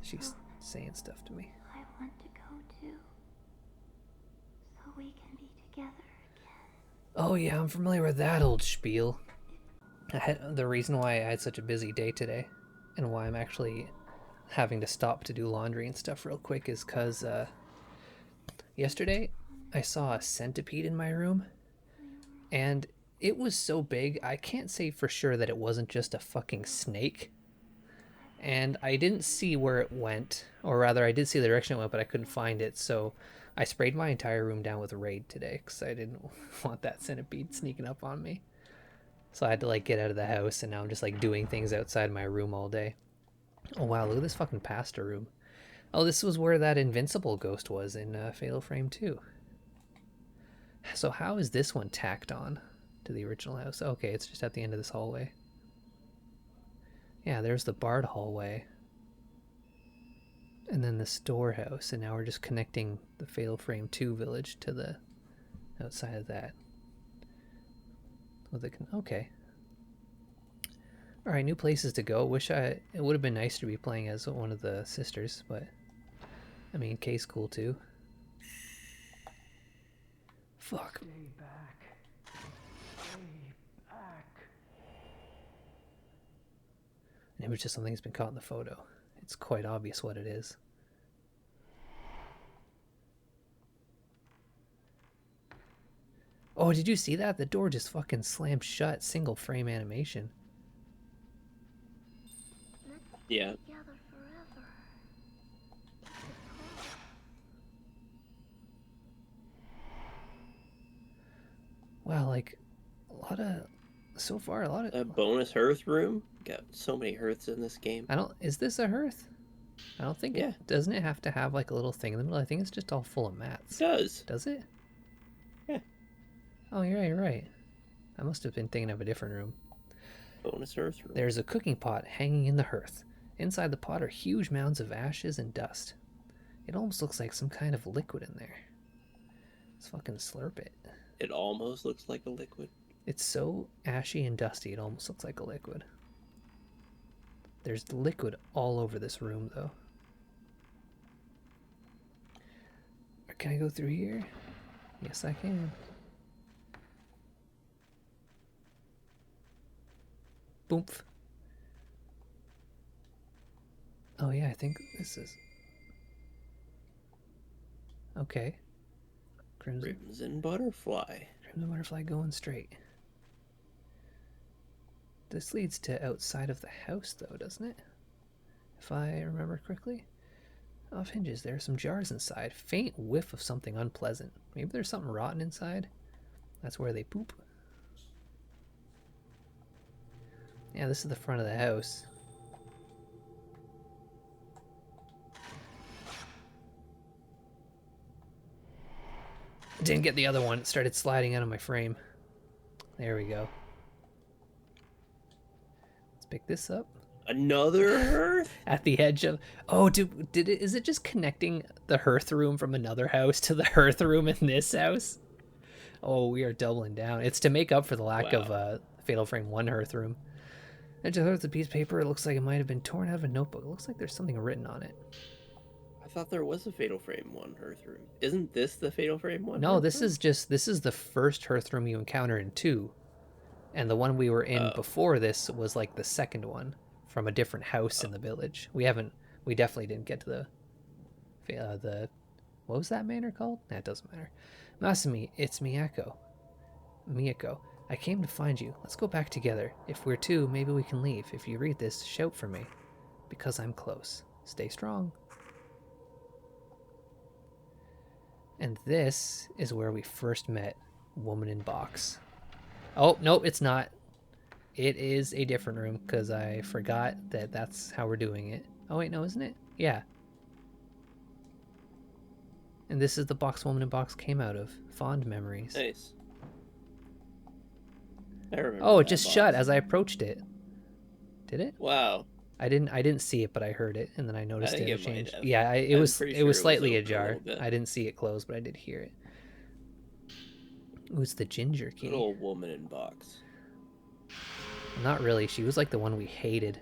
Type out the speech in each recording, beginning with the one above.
She's saying stuff to me. I want to go too. So we can be together again. Oh yeah, I'm familiar with that old spiel. The reason why I had such a busy day today and why I'm actually having to stop to do laundry and stuff real quick is because yesterday I saw a centipede in my room, and it was so big I can't say for sure that it wasn't just a fucking snake. And I didn't see where it went, or rather I did see the direction it went, but I couldn't find it, so I sprayed my entire room down with Raid today because I didn't want that centipede sneaking up on me. So I had to like get out of the house, and now I'm just like doing things outside my room all day. Oh wow, look at this fucking pastor room. Oh, this was where that invincible ghost was in Fatal Frame 2. So how is this one tacked on to the original house? Okay, it's just at the end of this hallway. Yeah, there's the barred hallway. And then the storehouse, and now we're just connecting the Fatal Frame 2 village to the outside of that. Okay. Alright, new places to go. It would have been nice to be playing as one of the sisters, but I mean, Kay's cool too. Fuck. Stay back. Stay back. And it was just something that's been caught in the photo. It's quite obvious what it is. Oh, did you see that? The door just fucking slammed shut. Single frame animation. Together Yeah. forever. Wow, like a lot of A bonus hearth room. Got so many hearths in this game. Is this a hearth? I don't think Yeah. Doesn't it have to have like a little thing in the middle? I think it's just all full of mats. It does. Does it? Yeah. Oh, you're right. I must have been thinking of a different room. Bonus hearth room. There's a cooking pot hanging in the hearth. Inside the pot are huge mounds of ashes and dust. It almost looks like some kind of liquid in there. Let's fucking slurp it. It almost looks like a liquid. It's so ashy and dusty, it almost looks like a liquid. There's liquid all over this room, though. Can I go through here? Yes, I can. Boomf. Oh yeah, I think this is... Okay. Crimson butterfly. Crimson butterfly going straight. This leads to outside of the house, though, doesn't it? If I remember correctly. Off hinges, there are some jars inside. Faint whiff of something unpleasant. Maybe there's something rotten inside. That's where they poop. Yeah, this is the front of the house. Didn't get the other one. It started sliding out of my frame. There we go. Let's pick this up. Another hearth? At the edge of... Oh, is it just connecting the hearth room from another house to the hearth room in this house? Oh, we are doubling down. It's to make up for the lack of Fatal Frame 1 hearth room. Edge of the hearth, a piece of paper. It looks like it might have been torn out of a notebook. It looks like there's something written on it. I thought there was a Fatal Frame 1 hearth room. Isn't this the Fatal Frame 1? No, this is the first hearth room you encounter in 2. And the one we were in before this was like the second one from a different house in the village. We definitely didn't get to the what was that manor called? That doesn't matter. Masumi, it's Miyako. I came to find you. Let's go back together. If we're two, maybe we can leave. If you read this, shout for me. Because I'm close. Stay strong. And this is where we first met Woman in Box. Oh, nope, it's not. It is a different room because I forgot that that's how we're doing it. Oh, wait, no, isn't it? Yeah. And this is the box Woman in Box came out of. Fond memories. Nice. I remember. Oh, it just shut as I approached it. Did it? Wow. I didn't see it, but I heard it, and then I noticed I think it it might changed. have. Yeah, it was slightly open a ajar. little bit. I didn't see it close, but I did hear it. Ooh, it's the ginger key. Little Woman in Box. Not really. She was like the one we hated.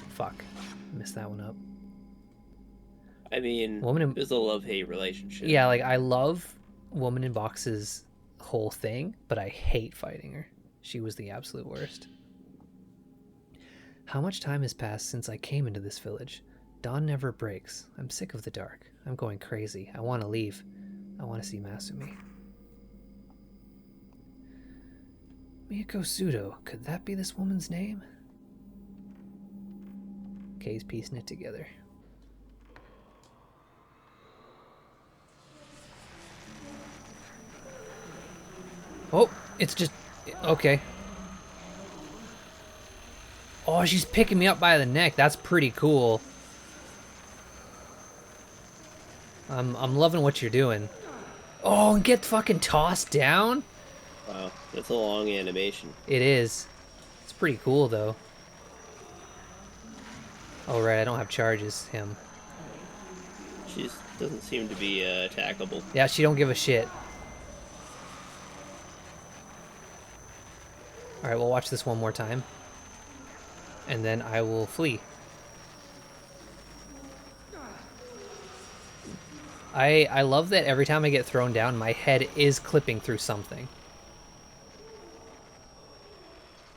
Fuck. Messed that one up. I mean, Woman in there's a love-hate relationship. Yeah, like I love Woman in Box's whole thing, but I hate fighting her. She was the absolute worst. How much time has passed since I came into this village? Dawn never breaks. I'm sick of the dark. I'm going crazy. I want to leave. I want to see Masumi. Miyako Sudo. Could that be this woman's name? Kay's piecing it together. Oh, it's just... Okay. Oh, she's picking me up by the neck. That's pretty cool. I'm loving what you're doing. Oh, and get fucking tossed down? Wow, that's a long animation. It is. It's pretty cool, though. Oh, right, I don't have charges. Him. She just doesn't seem to be attackable. Yeah, she don't give a shit. Alright, we'll watch this one more time. And then I will flee. I love that every time I get thrown down, my head is clipping through something.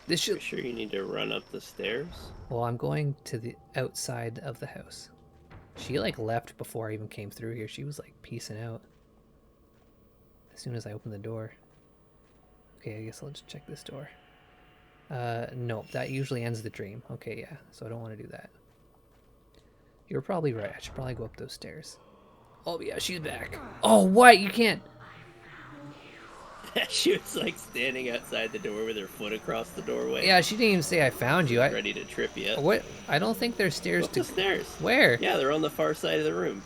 This should... You sure you need to run up the stairs? Well, I'm going to the outside of the house. She, like, left before I even came through here. She was, like, peacing out. As soon as I opened the door. Okay, I guess I'll just check this door. Nope, that usually ends the dream. Okay, yeah, so I don't want to do that. You're probably right. I should probably go up those stairs. Oh, yeah, she's back. Oh, what? You can't... She was like standing outside the door with her foot across the doorway. Yeah, she didn't even say I found you. Ready to trip you up. What? I don't think there's stairs Up to... the stairs. Where? Yeah, they're on the far side of the room.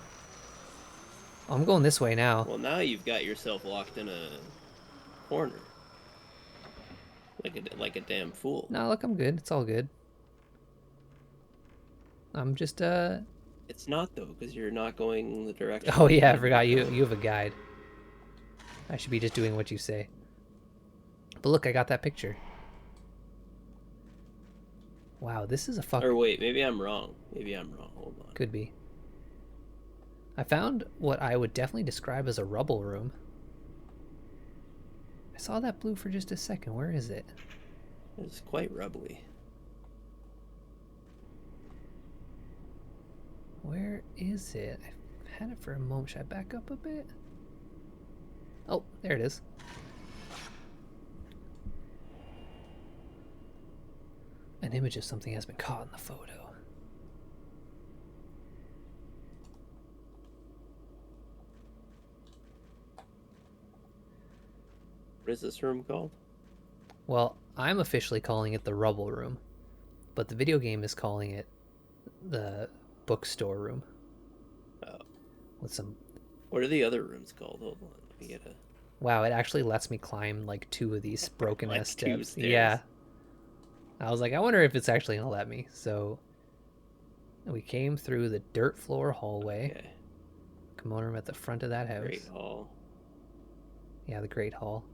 I'm going this way now. Well, now you've got yourself locked in a corner. Like a damn fool. No, look, I'm good. It's all good. I'm just, It's not, though, because you're not going the direction. Oh, yeah, I forgot. You have a guide. I should be just doing what you say. But look, I got that picture. Wow, this is a fuck... Or wait, maybe I'm wrong. Hold on. Could be. I found what I would definitely describe as a rubble room. I saw that blue for just a second. Where is it? It's quite rubbly. Where is it? I had it for a moment. Should I back up a bit? Oh, there it is. An image of something has been caught in the photo. What is this room called? Well, I'm officially calling it the rubble room, but the video game is calling it the bookstore room. Oh. With some... What are the other rooms called? Hold on. Let me get a... Wow, it actually lets me climb like 2 of these broken Like ass 2 steps. stairs. Yeah. I was like, I wonder if it's actually gonna let me. So we came through the dirt floor hallway. Okay. Kimono room at the front of that house. Great Hall. Yeah, the Great Hall.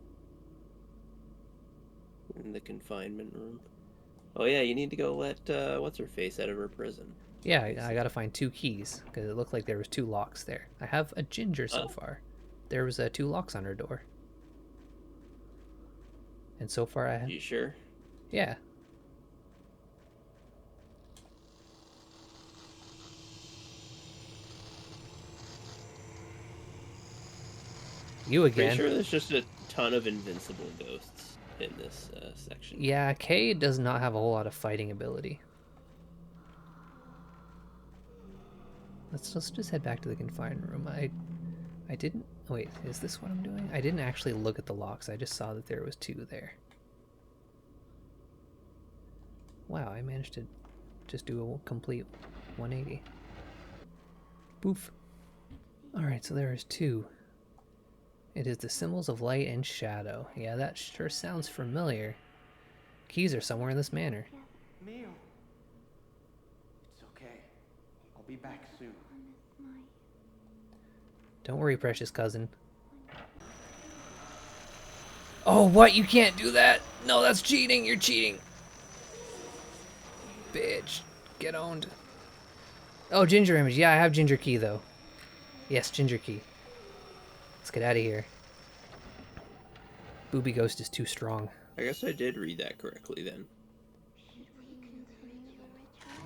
In the confinement room. Oh yeah, you need to go let what's her face out of her prison. Yeah, I gotta find 2 keys because it looked like there was 2 locks there. I have a ginger so Oh. far. There was 2 locks on her door. And so far I have... You sure? Yeah. You again. Pretty sure there's just a ton of invincible ghosts in this section. Yeah, Kay does not have a whole lot of fighting ability. Let's just head back to the confined room. I didn't... Wait, is this what I'm doing? I didn't actually look at the locks. I just saw that there was 2 there. Wow, I managed to just do a complete 180. Boof. Alright, so there is 2. It is the symbols of light and shadow. Yeah, that sure sounds familiar. Keys are somewhere in this manor. Mio. It's okay. I'll be back soon. Don't worry, precious cousin. Oh, what? You can't do that! No, that's cheating! You're cheating! Bitch. Get owned. Oh, ginger image. Yeah, I have ginger key, though. Yes, ginger key. Let's get out of here. Booby Ghost is too strong. I guess I did read that correctly then. Should we continue the ritual?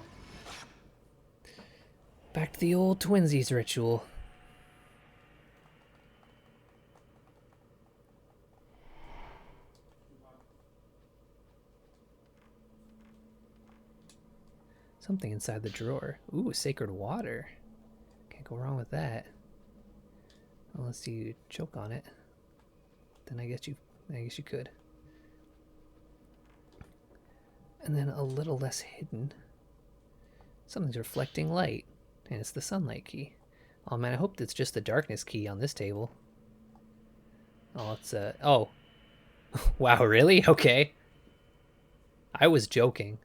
Back to the old twinsies ritual. Something inside the drawer. Ooh, sacred water. Can't go wrong with that. Unless you choke on it. Then I guess you could. And then a little less hidden. Something's reflecting light. And it's the sunlight key. Oh man, I hope it's just the darkness key on this table. Oh, it's oh. Wow, really? Okay. I was joking.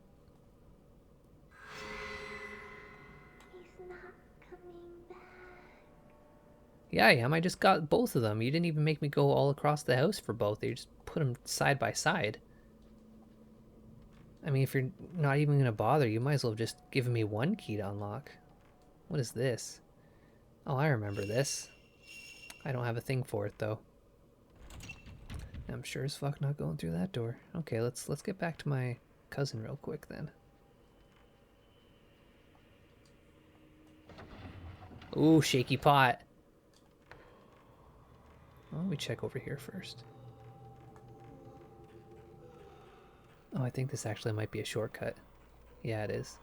He's not coming back. Yeah, I am. I just got both of them. You didn't even make me go all across the house for both. You just put them side by side. I mean, if you're not even going to bother, you might as well have just given me one key to unlock. What is this? Oh, I remember this. I don't have a thing for it, though. I'm sure as fuck not going through that door. Okay, let's get back to my cousin real quick, then. Ooh, shaky pot. Well, let me check over here first. Oh, I think this actually might be a shortcut. Yeah, it is.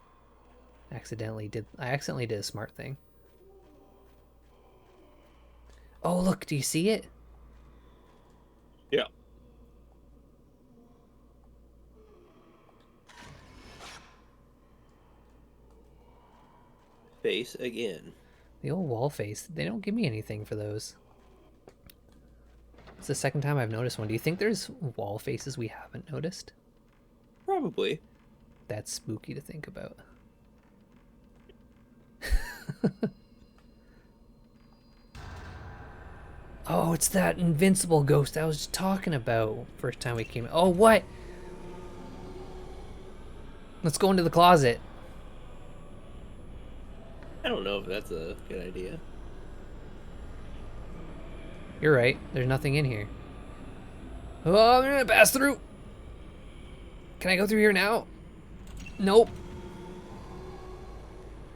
I accidentally did a smart thing. Oh, look, do you see it? Yeah. Face again. The old wall face. They don't give me anything for those. It's the second time I've noticed one. Do you think there's wall faces we haven't noticed? Probably. That's spooky to think about. Oh, it's that invincible ghost I was just talking about first time we came. Oh, what? Let's go into the closet. I don't know if that's a good idea. You're right. There's nothing in here. Oh, I'm gonna pass through. Can I go through here now? Nope.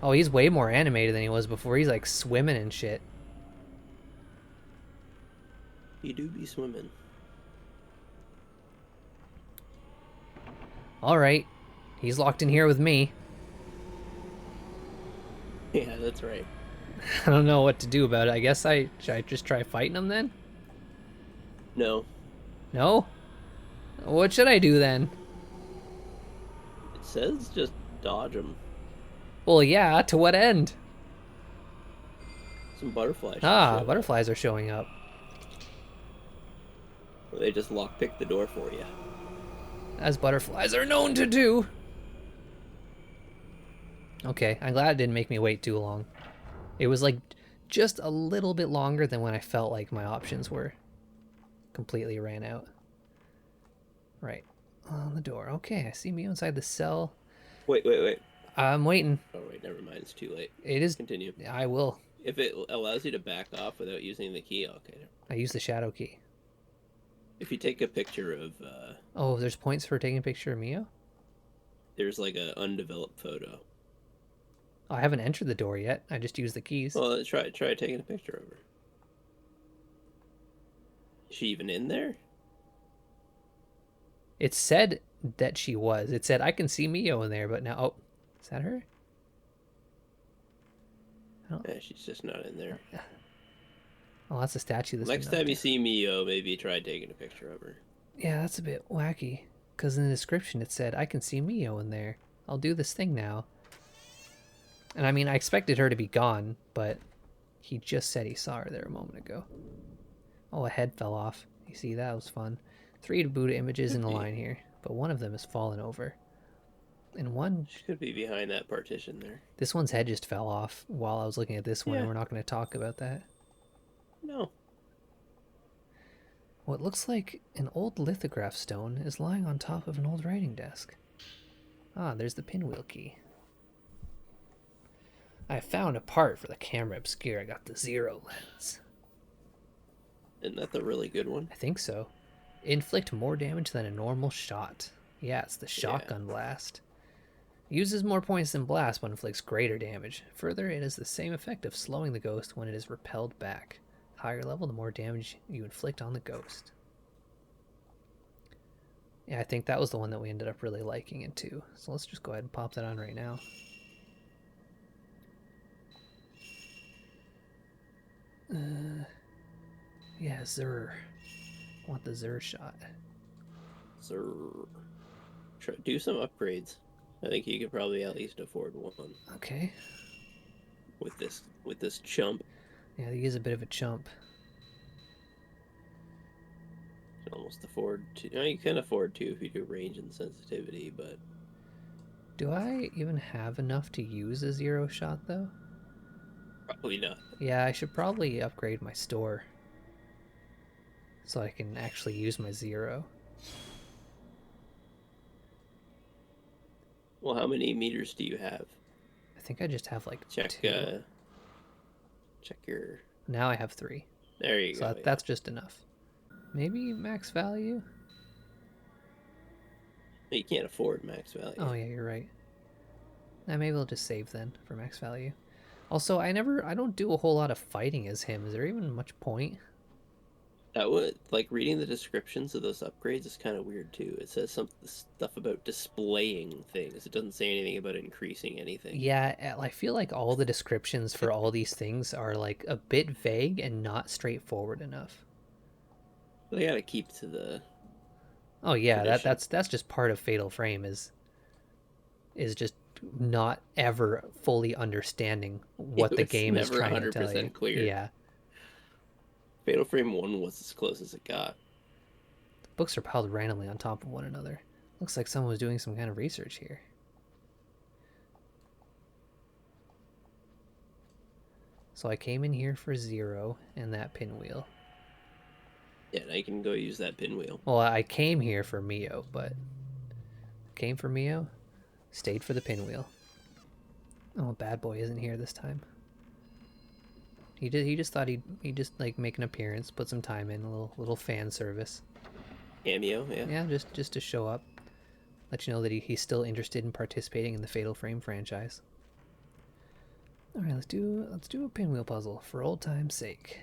Oh, he's way more animated than he was before. He's like swimming and shit. You do be swimming. Alright. He's locked in here with me. Yeah, that's right. I don't know what to do about it. I guess should I just try fighting him then? No. No? What should I do then? It says just dodge them. Well, yeah, to what end? Some butterflies. Ah, butterflies are showing up. Or they just lockpick the door for you. As butterflies are known to do. Okay, I'm glad it didn't make me wait too long. It was like just a little bit longer than when I felt like my options were completely ran out. Right. On the door. Okay, I see me inside the cell. Wait. I'm waiting. Oh, wait, never mind. It's too late. It is. Continue. I will. If it allows you to back off without using the key, okay. I use the shadow key. If you take a picture of, Oh, there's points for taking a picture of Mio? there's like an undeveloped photo. Oh, I haven't entered the door yet. I just used the keys. Well, try taking a picture of her. Is she even in there? It said that she was. It said, I can see Mio in there, but now... Oh, is that her? Yeah, she's just not in there. Oh, that's a statue. Next time you see Mio, maybe try taking a picture of her. Yeah, that's a bit wacky. Because in the description it said, I can see Mio in there. I'll do this thing now. And I mean, I expected her to be gone, but he just said he saw her there a moment ago. Oh, a head fell off. You see, that was fun. 3 Buddha images in the line here, but one of them has fallen over. And one... She could be behind that partition there. This one's head just fell off while I was looking at this one, and Yeah. we're not going to talk about that. No. What looks like an old lithograph stone is lying on top of an old writing desk. Ah, there's the pinwheel key. I found a part for the camera obscure. I got the zero lens. Isn't that the really good one? I think so. Inflict more damage than a normal shot. Yeah, it's the Yeah. shotgun blast. Uses more points than blast but inflicts greater damage. Further, it has the same effect of slowing the ghost when it is repelled back. Higher level, the more damage you inflict on the ghost. Yeah, I think that was the one that we ended up really liking it too. So let's just go ahead and pop that on right now. Yeah, Zur. I want the Zur shot. So, do some upgrades. I think you could probably at least afford one Okay. with this chump. Yeah, he is a bit of a chump. You can almost afford to. No, you can afford to if you do range and sensitivity, but Do I even have enough to use a zero shot though? probably not. Yeah, I should probably upgrade my store so I can actually use my zero. Well, how many meters do you have? I think I just have like Check. 2. Check your. Now I have 3. There you So go. that's just enough. Maybe max value? You can't afford max value. Oh yeah, you're right. Now maybe I'll just save then for max value. Also, I don't do a whole lot of fighting as him. Is there even much point? That would like reading the descriptions of those upgrades is kind of weird too. It says some stuff about displaying things. It doesn't say anything about increasing anything. Yeah, I feel like all the descriptions for all these things are like a bit vague and not straightforward enough. They gotta keep to the. Oh yeah, tradition. that's just part of Fatal Frame is just not ever fully understanding what the It's game is never trying to tell you. 100% clear. Yeah. Fatal Frame 1 was as close as it got. Books are piled randomly on top of one another. Looks like someone was doing some kind of research here. So I came in here for 0 and that pinwheel. Yeah, now you can go use that pinwheel. Well, I came here for Mio, but came for Mio, stayed for the pinwheel. Oh, bad boy isn't here this time. He just thought he'd just like make an appearance, put some time in, a little fan service. Cameo, yeah. Yeah, just to show up, let you know that he's still interested in participating in the Fatal Frame franchise. All right, let's do a pinwheel puzzle for old time's sake.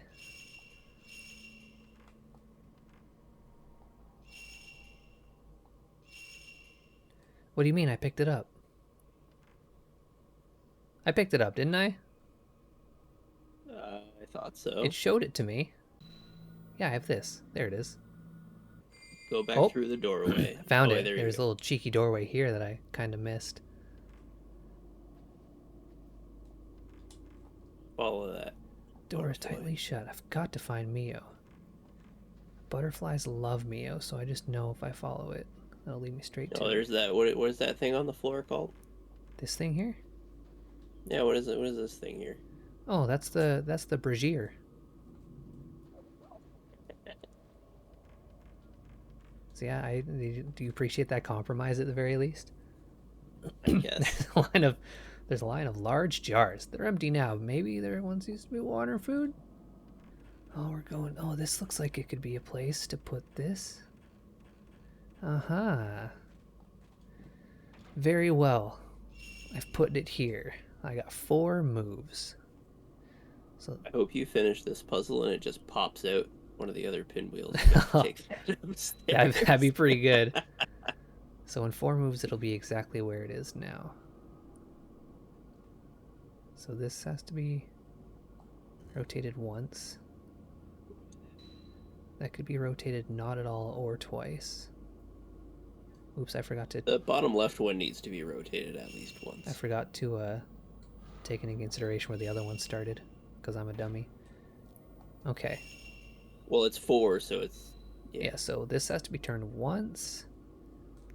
What do you mean I picked it up? I picked it up, didn't I? I thought so. It showed it to me. Yeah, I have this. There it is. Go back Oh. through the doorway. Found Oh, it. there There's a little cheeky doorway here that I kind of missed. Follow that. Door is Butterfly. tightly shut. I've got to find Mio. Butterflies love Mio, so I just know if I follow it, that'll lead me straight to Oh, there's that. What is that thing on the floor called? this thing here. Yeah, what is it? What is this thing here? Oh, that's the brazier. So yeah, do you appreciate that compromise at the very least? I guess. There's a line of large jars. They're empty now. Maybe there once used to be water and food. Oh, we're going. Oh, this looks like it could be a place to put this. Uh-huh. Very well. I've put it here. I got 4 moves. So I hope you finish this puzzle and it just pops out one of the other pinwheels. that'd be pretty good. So in 4 moves, it'll be exactly where it is now. So this has to be rotated once. That could be rotated not at all or twice. Oops, I forgot to... The bottom left one needs to be rotated at least once. I forgot to take into consideration where the other one started, because I'm a dummy. Okay. Well, it's 4, so it's... Yeah, so this has to be turned once.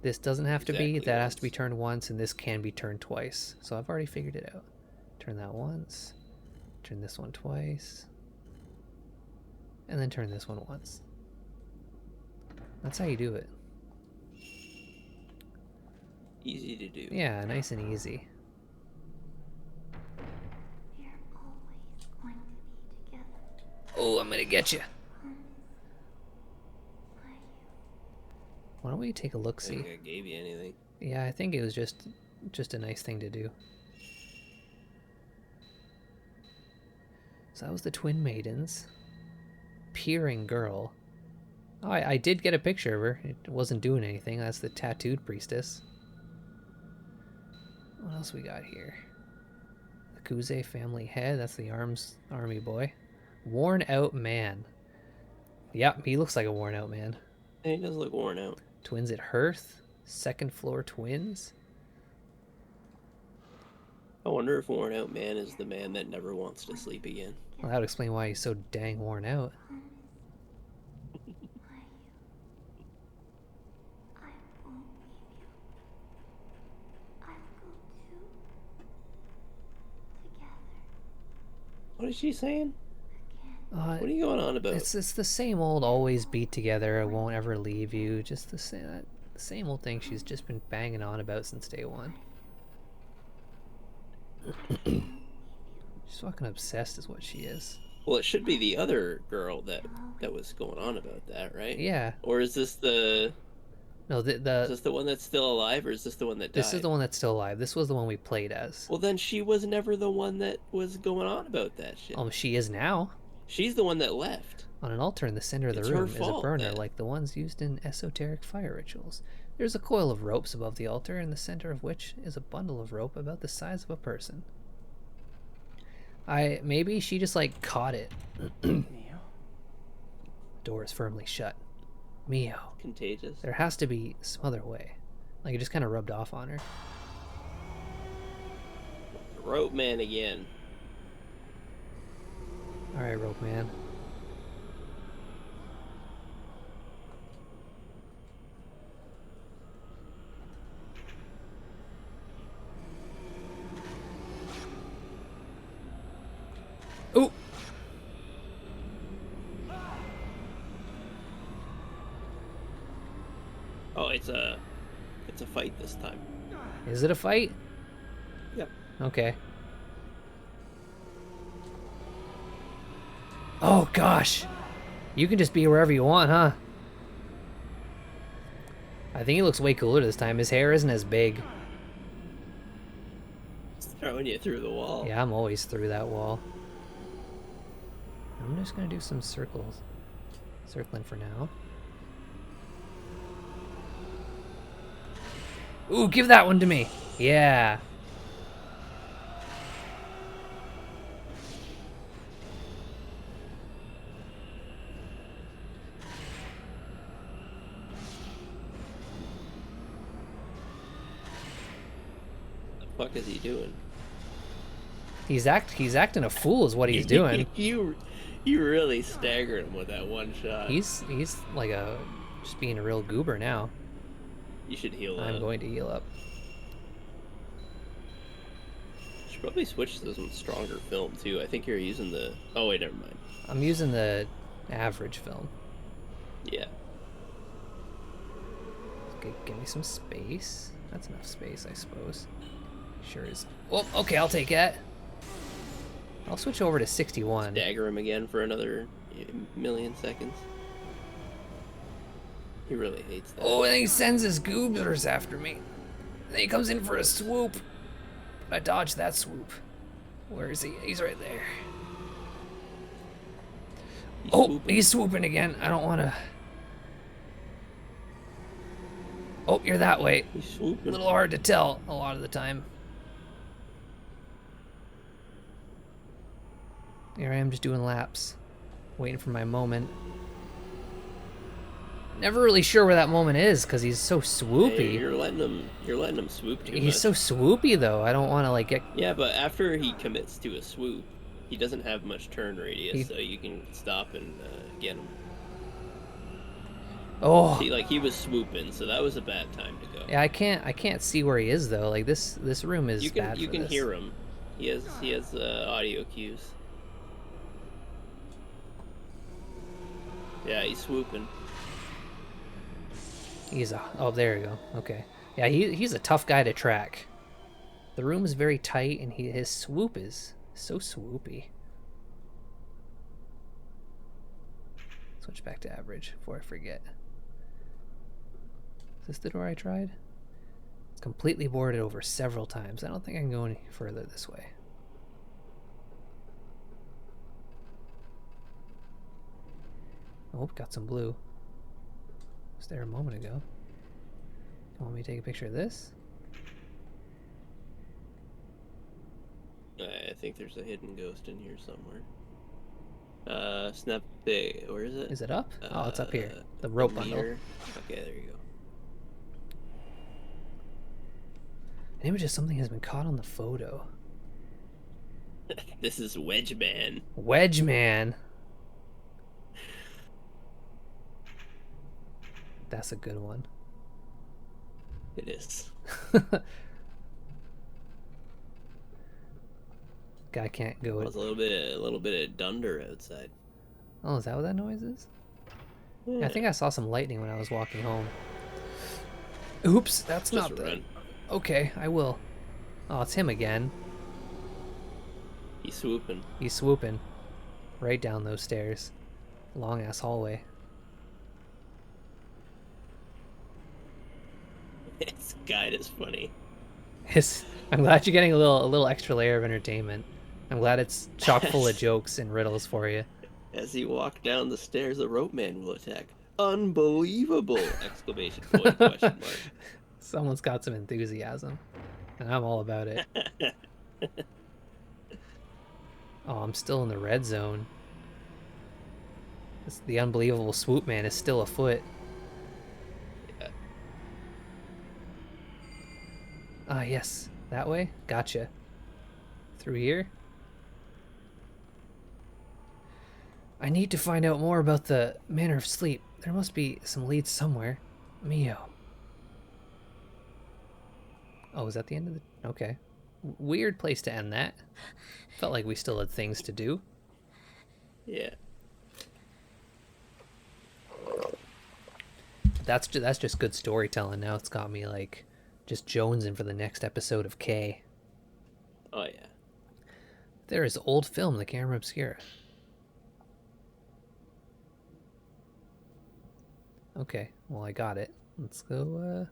This doesn't have to be. Exactly That has to be once. turned once, and this can be turned twice. So I've already figured it out. Turn that once. Turn this one twice. And then turn this one once. That's how you do it. Easy to do. Yeah, nice and easy. let it get you. Why you? Why don't we take a I look don't think see? I gave you anything. Yeah, I think it was just a nice thing to do. So that was the Twin Maidens. Peering Girl. Oh, I did get a picture of her. It wasn't doing anything. That's the Tattooed Priestess. What else we got here? The Kuze family head. That's the army boy. Worn out man. Yep, he looks like a worn out man. He does look worn out. Twins at Hearth. Second floor twins. I wonder if worn out man is the man that never wants to sleep again. Well, that would explain why he's so dang worn out. Why you? I won't leave you. I will go too. Together What is she saying? again. What are you going on about? It's the same old always be together, I won't ever leave you. Just the same old thing she's just been banging on about since day one. She's fucking obsessed is what she is. Well, it should be the other girl that was going on about that, right? Yeah. Or is this the No, is this the one that's still alive, or is this the one that died? this is the one that's still alive. This was the one we played as. Well, then she was never the one that was going on about that shit. She is now. She's the one that left. On an altar in the center of the It's her room is a fault, burner then. like the ones used in esoteric fire rituals. There's a coil of ropes above the altar, in the center of which is a bundle of rope about the size of a person. Maybe she just like caught it. Mio? Door is firmly shut. Mio. Contagious. There has to be some other way. Like it just kind of rubbed off on her. Rope man again. All right, rope man. Ooh. Oh, it's a fight this time. Is it a fight? Yep. Okay. Oh gosh. You can just be wherever you want, huh? I think he looks way cooler this time. His hair isn't as big. It's throwing you through the wall. Yeah, I'm always through that wall. I'm just gonna do some circles. Circling for now. Ooh, give that one to me. Yeah. What the fuck is he doing? He's acting a fool is what he's doing. you really staggered him with that one shot. He's like just being a real goober now. You should heal up. I'm going to heal up. Should probably switch to some stronger film too. I think you're using the. Oh wait, never mind. I'm using the average film. Yeah. Okay, give me some space. That's enough space, I suppose. Sure is. Oh, okay, I'll take that. I'll switch over to 61. Dagger him again for another million seconds. He really hates that. Oh, and he sends his goobers after me. And then he comes in for a swoop. But I dodged that swoop. Where is he? He's right there. He's Oh, swooping. he's swooping again. I don't want to. Oh, you're that way. He's A swooping. little hard to tell a lot of the time. Here I am just doing laps. Waiting for my moment. Never really sure where that moment is because he's so swoopy. Hey, you're letting him swoop too He's much. so swoopy though. I don't want to like get. Yeah, but after he commits to a swoop, he doesn't have much turn radius, so you can stop and get him. Oh, He was swooping, so that was a bad time to go. yeah. I can't see where he is though. Like this room is You can bad. you for can this. hear him. He has audio cues. Yeah, he's swooping. Oh, there you go. Okay. Yeah, he's a tough guy to track. The room is very tight, and his swoop is so swoopy. Switch back to average before I forget. Is this the door I tried? It's completely boarded over several times. I don't think I can go any further this way. Oh, got some blue. Was there a moment ago? You want me to take a picture of this? I think there's a hidden ghost in here somewhere. Snap the. Where is it? Is it up? Oh, it's up here. The rope bundle. Okay, there you An image of something has been caught on the photo. go. This is Wedge Man. Wedge Man. That's a good one. It is. Guy can't go. There's a little bit of dunder outside. Oh, is that what that noise is? Yeah, I think I saw some lightning when I was walking home. Oops, that's Just not the... run. Okay, I will. Oh, it's him again. He's swooping. He's swooping. Right down those stairs. Long ass hallway. This guide is funny. I'm glad you're getting a little extra layer of entertainment. I'm glad it's chock full of jokes and riddles for you. As he walked down the stairs, the rope man will attack. Unbelievable! Exclamation point, question mark. Someone's got some enthusiasm. And I'm all about it. Oh, I'm still in the red zone. The unbelievable swoop man is still afoot. Yeah. Ah, yes. That way? Gotcha. Through here? I need to find out more about the Manor of Sleep. There must be some leads somewhere. Mio. Oh, is that the end of the... Okay. Weird place to end that. Felt like we still had things to do. Yeah. That's just good storytelling. Now it's got me, like, just jonesing for the next episode of K. Oh, yeah. There is old film, the camera obscura. Okay, well, I got it. Let's go,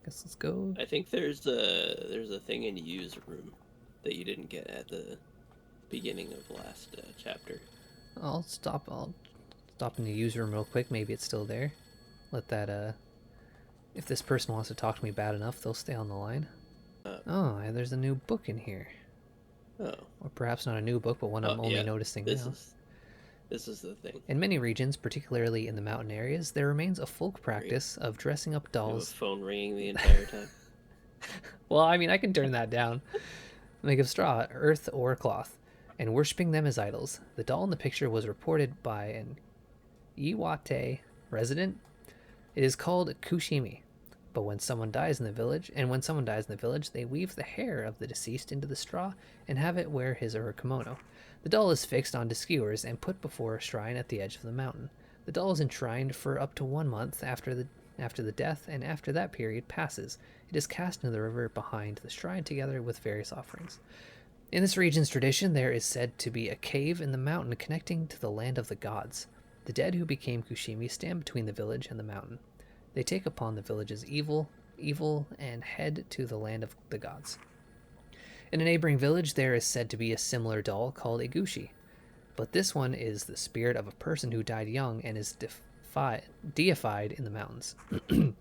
guess let's go. I think there's a thing in use room that you didn't get at the beginning of last chapter. I'll stop in the user room real quick. Maybe it's still there. Let that, if this person wants to talk to me bad enough, they'll stay on the line. Oh, and there's a new book in here. Oh. Or perhaps not a new book, but one I'm only noticing now. This is the thing. In many regions, particularly in the mountain areas, there remains a folk practice of dressing up You have a dolls. phone ringing the entire time. Well, I mean, I can turn that down. Make of straw, earth, or cloth, and worshipping them as idols. The doll in the picture was reported by an Iwate resident. It is called Kushimi. But when someone dies in the village, they weave the hair of the deceased into the straw and have it wear his or her kimono. The doll is fixed onto skewers and put before a shrine at the edge of the mountain. The doll is enshrined for up to 1 month after the death, and after that period passes, it is cast into the river behind the shrine together with various offerings. In this region's tradition, there is said to be a cave in the mountain connecting to the land of the gods. The dead who became Kushimi stand between the village and the mountain. They take upon the village's evil, and head to the land of the gods. In a neighboring village, there is said to be a similar doll called Iguchi, but this one is the spirit of a person who died young and is deified in the mountains. In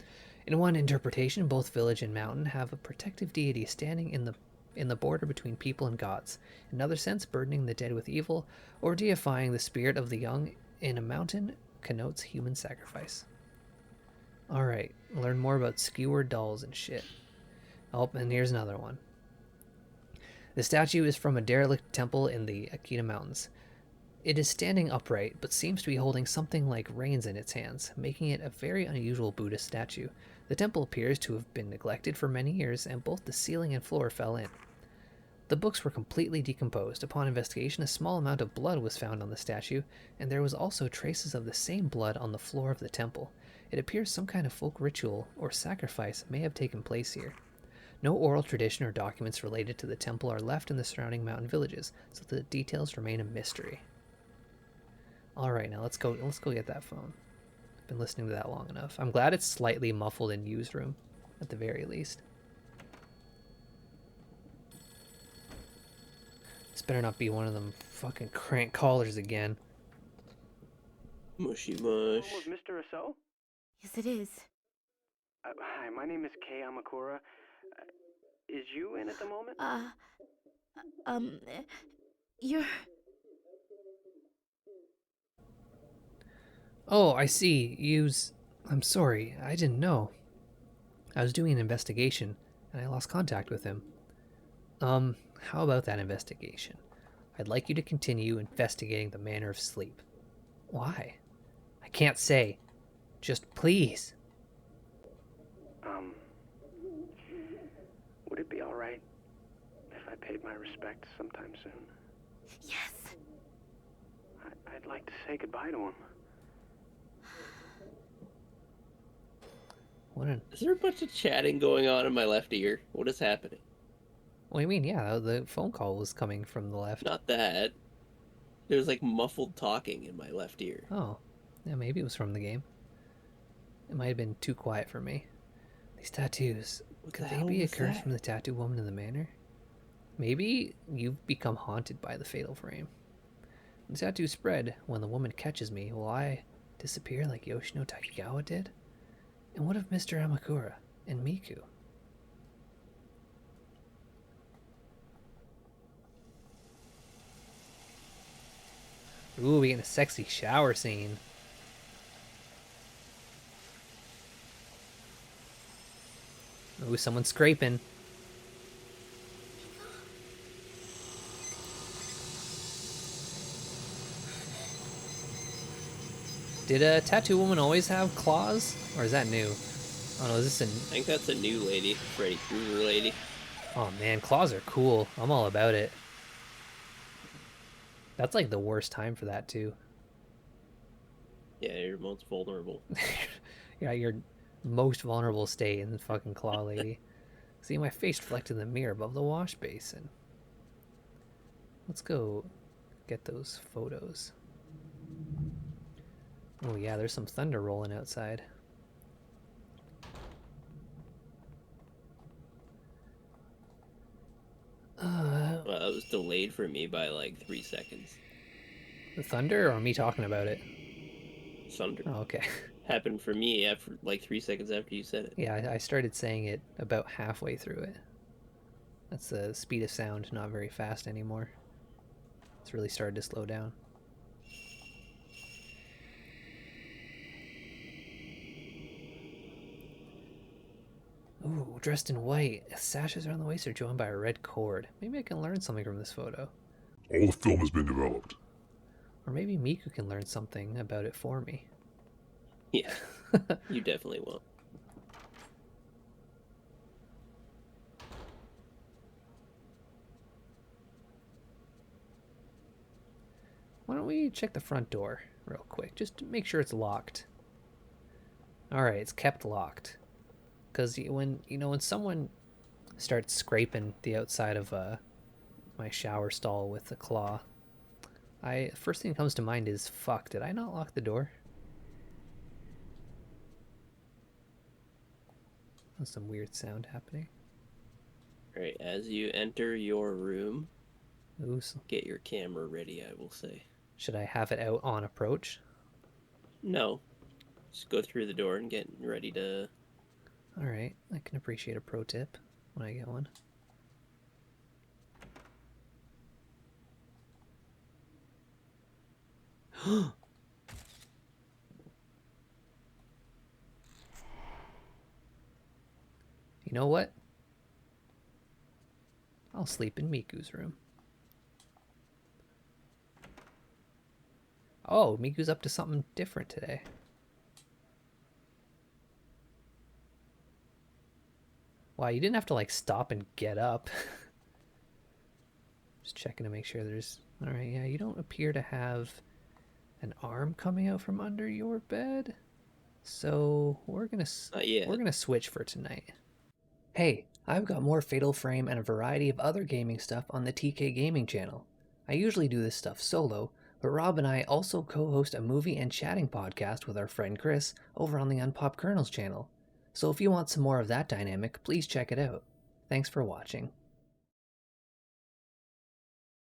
one interpretation, both village and mountain have a protective deity standing in the border between people and gods. In another sense, burdening the dead with evil or deifying the spirit of the young in a mountain connotes human sacrifice. Alright, learn more about skewered dolls and shit. Oh, and here's another one. The statue is from a derelict temple in the Akita Mountains. It is standing upright, but seems to be holding something like reins in its hands, making it a very unusual Buddhist statue. The temple appears to have been neglected for many years, and both the ceiling and floor fell in. The books were completely decomposed. Upon investigation, a small amount of blood was found on the statue, and there was also traces of the same blood on the floor of the temple. It appears some kind of folk ritual or sacrifice may have taken place here. No oral tradition or documents related to the temple are left in the surrounding mountain villages, so the details remain a mystery. All right, now let's go get that phone. I've been listening to that long enough. I'm glad it's slightly muffled in U's room, at the very least. This better not be one of them fucking crank callers again. Mushy mush. Home of Mr. Aso? Yes, it is. Hi, my name is Kei Amakura. Is you in at the moment? Um, you're... Oh, I see. I'm sorry. I didn't know. I was doing an investigation, and I lost contact with him. How about that investigation? I'd like you to continue investigating the manner of sleep. Why? I can't say. Just please. Would it be alright if I paid my respects sometime soon? Yes. I'd like to say goodbye to him. Is there a bunch of chatting going on in my left ear? What is happening? What do you mean? Yeah, the phone call was coming from the left. Not that. There's like muffled talking in my left ear. Oh, yeah, maybe it was from the game. It might have been too quiet for me. These tattoos, could they be a curse from the tattoo woman in the manor? Maybe you've become haunted by the fatal frame. The tattoos spread. When the woman catches me, will I disappear like Yoshino Takigawa did? And what of Mr. Amakura and Miku? Ooh, we get a sexy shower scene. Ooh, someone's scraping. Did a tattoo woman always have claws? Or is that new? Oh no, is this I think that's a new lady. Freddy Krueger lady. Oh man, claws are cool. I'm all about it. That's like the worst time for that too. Yeah, you're most vulnerable. Yeah, your most vulnerable state in the fucking claw lady. See my face reflected in the mirror above the wash basin. Let's go get those photos. Oh yeah, there's some thunder rolling outside. Well, that was delayed for me by like 3 seconds. The thunder or me talking about it? Thunder. Oh, okay. Happened for me after like 3 seconds after you said it. Yeah, I started saying it about halfway through it. That's the speed of sound, not very fast anymore. It's really started to slow down. Ooh, dressed in white. Sashes around the waist are joined by a red cord. Maybe I can learn something from this photo. All the film has been developed. Or maybe Miku can learn something about it for me. Yeah, you definitely won't. Why don't we check the front door real quick, just to make sure it's locked. Alright, it's kept locked. Because when someone starts scraping the outside of my shower stall with the claw, first thing that comes to mind is, fuck, did I not lock the door? There's some weird sound happening. Alright, as you enter your room, Ooh, get your camera ready, I will say. should I have it out on approach? No. Just go through the door and get ready to... Alright, I can appreciate a pro tip when I get one. You know what? I'll sleep in Miku's room. Oh, Miku's up to something different today. Wow, you didn't have to like stop and get up. Just checking to make sure there's... Alright, yeah, you don't appear to have an arm coming out from under your bed. So we're gonna switch for tonight. Hey, I've got more Fatal Frame and a variety of other gaming stuff on the TK Gaming channel. I usually do this stuff solo, But Rob and I also co-host a movie and chatting podcast with our friend Chris over on the Unpop Kernels channel. So if you want some more of that dynamic, please check it out. Thanks for watching.